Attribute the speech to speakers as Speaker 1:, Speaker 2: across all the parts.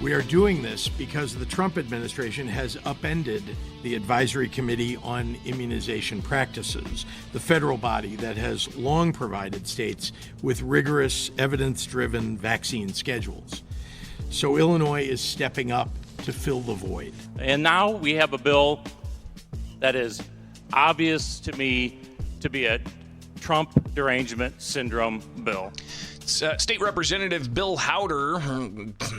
Speaker 1: We are doing this because the Trump administration has upended the Advisory Committee on Immunization Practices, the federal body that has long provided states with rigorous, evidence-driven vaccine schedules. So Illinois is stepping up to fill the void.
Speaker 2: And now we have a bill that is obvious to me to be a Trump Derangement Syndrome bill.
Speaker 3: State Representative Bill Howder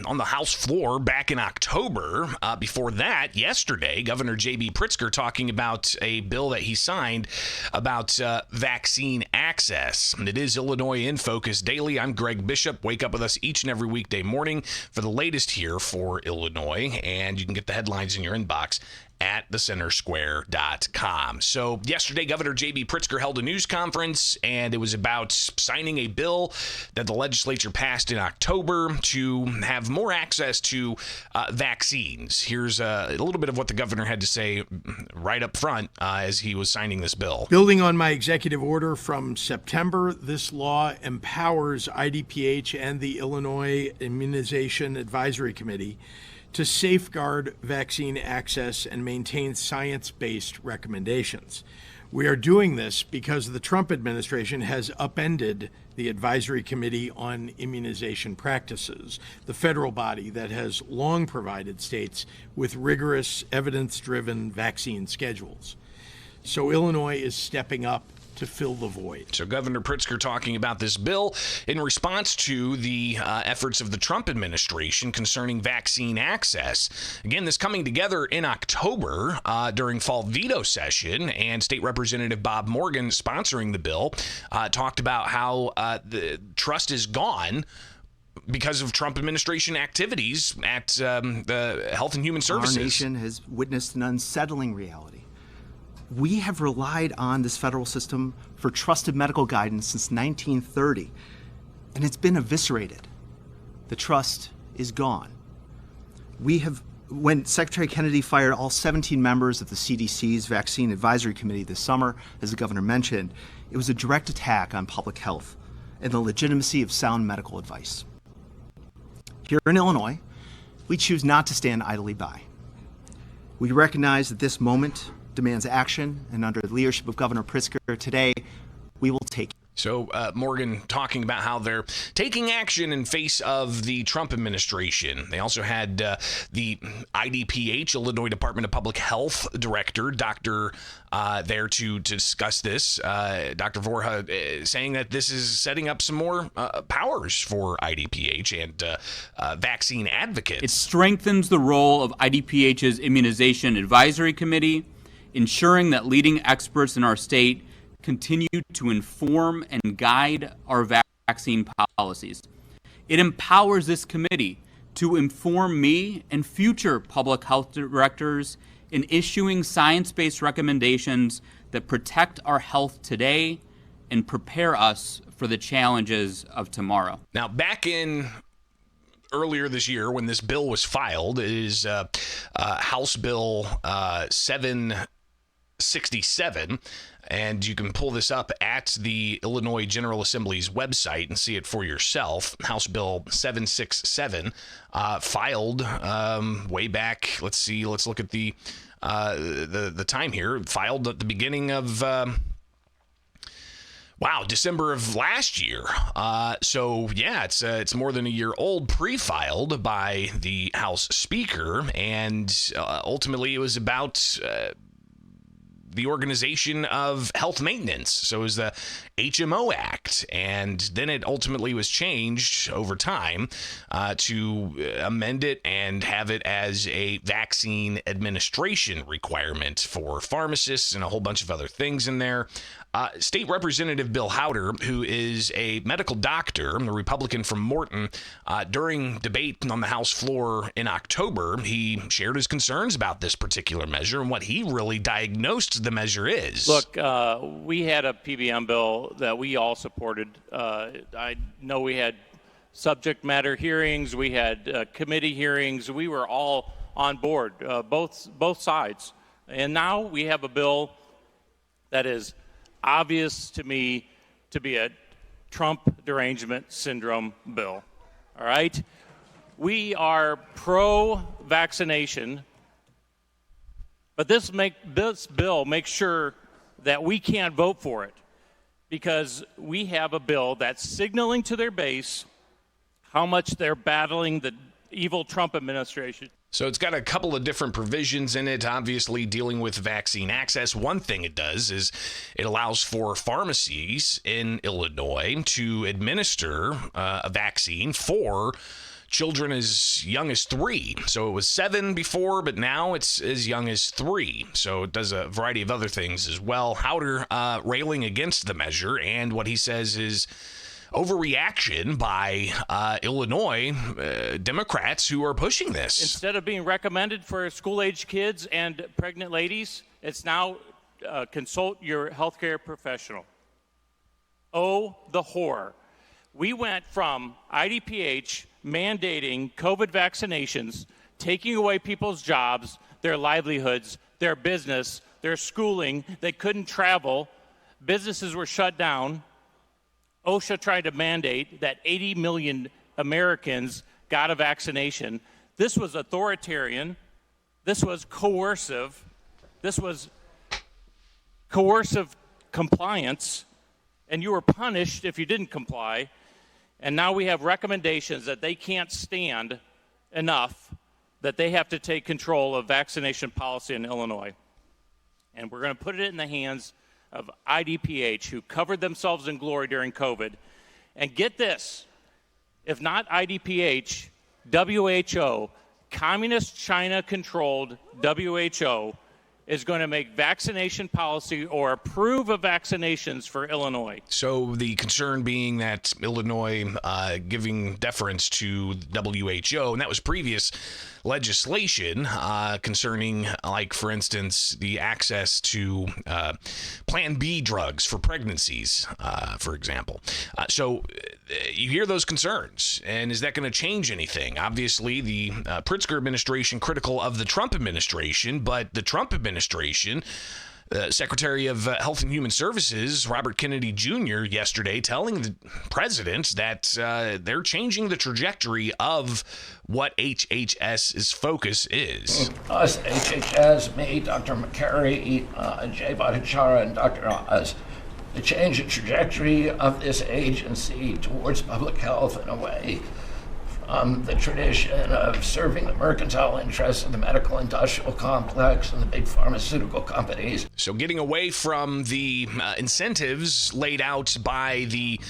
Speaker 3: on the House floor back in October. Before that, yesterday, Governor J.B. Pritzker talking about a bill that he signed about vaccine access. And it is Illinois in Focus Daily. I'm Greg Bishop. Wake up with us each and every weekday morning for the latest here for Illinois. And you can get the headlines in your inbox at thecentersquare.com. So yesterday, Governor J.B. Pritzker held a news conference, and it was about signing a bill that the legislature passed in October to have more access to vaccines. Here's a little bit of what the governor had to say right up front as he was signing this bill.
Speaker 1: Building on my executive order from September, this law empowers IDPH and the Illinois Immunization Advisory Committee to safeguard vaccine access and maintain science-based recommendations. We are doing this because the Trump administration has upended the Advisory Committee on Immunization Practices, the federal body that has long provided states with rigorous, evidence-driven vaccine schedules. So Illinois is stepping up to fill the void.
Speaker 3: So Governor Pritzker talking about this bill in response to the efforts of the Trump administration concerning vaccine access. Again, this coming together in October during fall veto session, and State Representative Bob Morgan sponsoring the bill talked about how the trust is gone because of Trump administration activities at the Health and Human Services.
Speaker 4: Our nation has witnessed an unsettling reality. We have relied on this federal system for trusted medical guidance since 1930, and it's been eviscerated. The trust is gone. When Secretary Kennedy fired all 17 members of the CDC's Vaccine Advisory Committee this summer, as the governor mentioned, it was a direct attack on public health and the legitimacy of sound medical advice. Here in Illinois, we choose not to stand idly by. We recognize that this moment demands action, and under the leadership of Governor Pritzker today, we will take it.
Speaker 3: So Morgan talking about how they're taking action in face of the Trump administration. They also had the IDPH, Illinois Department of Public Health Director, Dr. There to discuss this. Dr. Vorha saying that this is setting up some more powers for IDPH and vaccine advocates.
Speaker 5: It strengthens the role of IDPH's Immunization Advisory Committee, ensuring that leading experts in our state continue to inform and guide our vaccine policies. It empowers this committee to inform me and future public health directors in issuing science-based recommendations that protect our health today and prepare us for the challenges of tomorrow.
Speaker 3: Now, back in earlier this year when this bill was filed, it is House Bill 767, and you can pull this up at the Illinois General Assembly's website and see it for yourself. House Bill 767, filed way back. Let's look at the time here. Filed at the beginning of December of last year. So yeah, it's more than a year old, pre-filed by the House Speaker, and ultimately it was about the organization of health maintenance. So it was the HMO Act, and then it ultimately was changed over time to amend it and have it as a vaccine administration requirement for pharmacists and a whole bunch of other things in there. State Representative Bill Howder, who is a medical doctor, a Republican from Morton, during debate on the House floor in October, he shared his concerns about this particular measure and what he really diagnosed the measure is.
Speaker 2: Look, we had a PBM bill that we all supported. I know we had subject matter hearings, we had committee hearings, we were all on board, both sides. And now we have a bill that is obvious to me to be a Trump Derangement Syndrome bill. All right? We are pro-vaccination, but this bill makes sure that we can't vote for it because we have a bill that's signaling to their base how much they're battling the evil Trump administration.
Speaker 3: So it's got a couple of different provisions in it, obviously dealing with vaccine access. One thing it does is it allows for pharmacies in Illinois to administer a vaccine for children as young as 3. So it was 7 before, but now it's as young as 3. So it does a variety of other things as well. Howder railing against the measure, and what he says is overreaction by Illinois Democrats who are pushing this.
Speaker 2: Instead of being recommended for school-age kids and pregnant ladies, it's now consult your healthcare professional. Oh, the horror. We went from IDPH mandating COVID vaccinations, taking away people's jobs, their livelihoods, their business, their schooling. They couldn't travel. Businesses were shut down. OSHA tried to mandate that 80 million Americans got a vaccination. This was authoritarian. This was coercive. This was coercive compliance, and you were punished if you didn't comply. And now we have recommendations that they can't stand enough, that they have to take control of vaccination policy in Illinois. And we're going to put it in the hands of IDPH, who covered themselves in glory during COVID. And get this, if not IDPH, WHO, communist China-controlled WHO, is going to make vaccination policy or approve of vaccinations for Illinois.
Speaker 3: So the concern being that Illinois giving deference to WHO, and that was previous legislation concerning, like, for instance, the access to Plan B drugs for pregnancies, for example. So you hear those concerns, and is that going to change anything? Obviously, the Pritzker administration critical of the Trump administration, but the Trump administration, Secretary of Health and Human Services, Robert Kennedy Jr., yesterday telling the president that they're changing the trajectory of what HHS's focus is.
Speaker 6: Us, HHS, me, Dr. McCary, Jay Bhattacharya, and Dr. Oz, to change the trajectory of this agency towards public health in a way from the tradition of serving the mercantile interests of the medical industrial complex and the big pharmaceutical companies.
Speaker 3: So getting away from the incentives laid out by the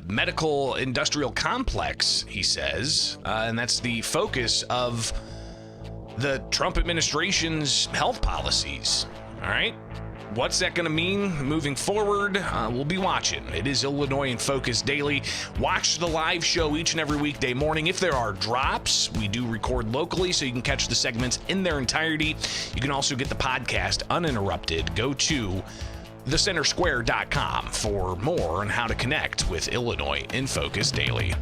Speaker 3: medical industrial complex, he says, and that's the focus of the Trump administration's health policies. All right. What's that going to mean moving forward? We'll be watching. It is Illinois in Focus Daily. Watch the live show each and every weekday morning. If there are drops, we do record locally, so you can catch the segments in their entirety. You can also get the podcast uninterrupted. Go to thecentersquare.com for more on how to connect with Illinois in Focus Daily.